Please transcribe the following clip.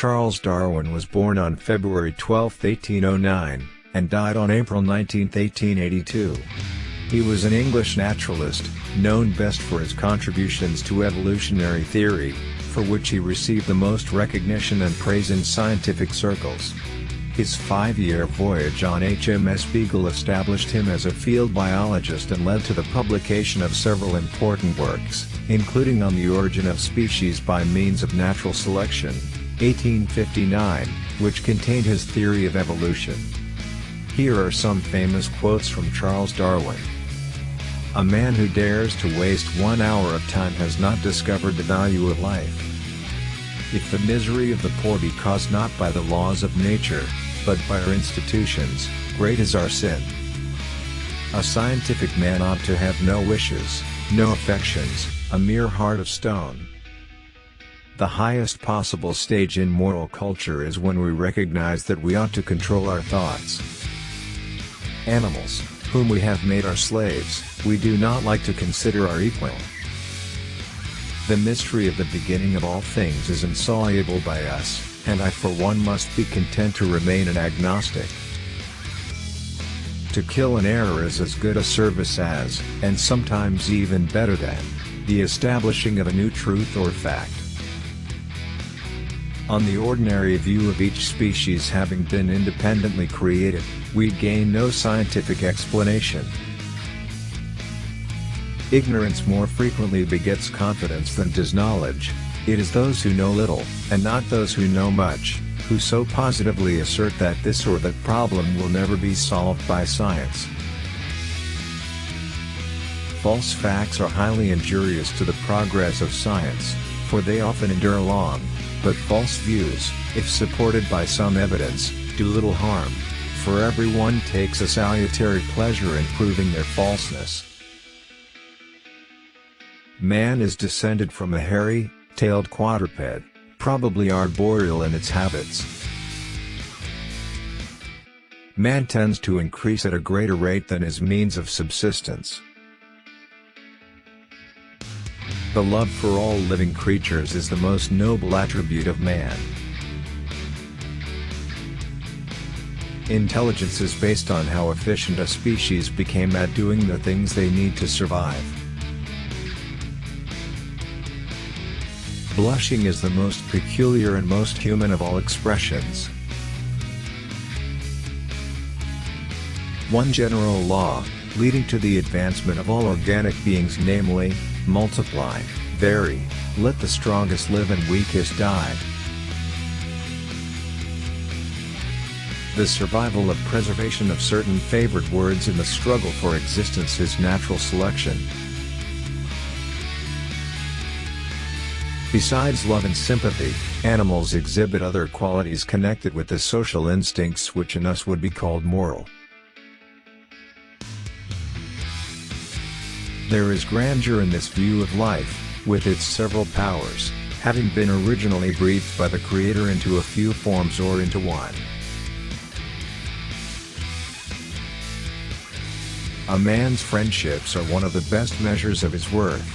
Charles Darwin was born on February 12, 1809, and died on April 19, 1882. He was an English naturalist, known best for his contributions to evolutionary theory, for which he received the most recognition and praise in scientific circles. His 5-year voyage on HMS Beagle established him as a field biologist and led to the publication of several important works, including On the Origin of Species by Means of Natural Selection, 1859, which contained his theory of evolution. Here are some famous quotes from Charles Darwin. "A man who dares to waste 1 hour of time has not discovered the value of life. If the misery of the poor be caused not by the laws of nature, but by our institutions, great is our sin. A scientific man ought to have no wishes, no affections, a mere heart of stone. The highest possible stage in moral culture is when we recognize that we ought to control our thoughts. Animals, whom we have made our slaves, we do not like to consider our equal. The mystery of the beginning of all things is insoluble by us, and I for one must be content to remain an agnostic. To kill an error is as good a service as, and sometimes even better than, the establishing of a new truth or fact. On the ordinary view of each species having been independently created, we gain no scientific explanation. Ignorance more frequently begets confidence than does knowledge. It is those who know little, and not those who know much, who so positively assert that this or that problem will never be solved by science. False facts are highly injurious to the progress of science, for they often endure long, but false views, if supported by some evidence, do little harm, for everyone takes a salutary pleasure in proving their falseness. Man is descended from a hairy-tailed quadruped, probably arboreal in its habits. Man tends to increase at a greater rate than his means of subsistence. The love for all living creatures is the most noble attribute of man. Intelligence is based on how efficient a species became at doing the things they need to survive. Blushing is the most peculiar and most human of all expressions. One general law, leading to the advancement of all organic beings, namely, multiply, vary, let the strongest live and weakest die. The survival of preservation of certain favored words in the struggle for existence is natural selection. Besides love and sympathy, animals exhibit other qualities connected with the social instincts which in us would be called moral. There is grandeur in this view of life, with its several powers, having been originally breathed by the Creator into a few forms or into one. A man's friendships are one of the best measures of his worth.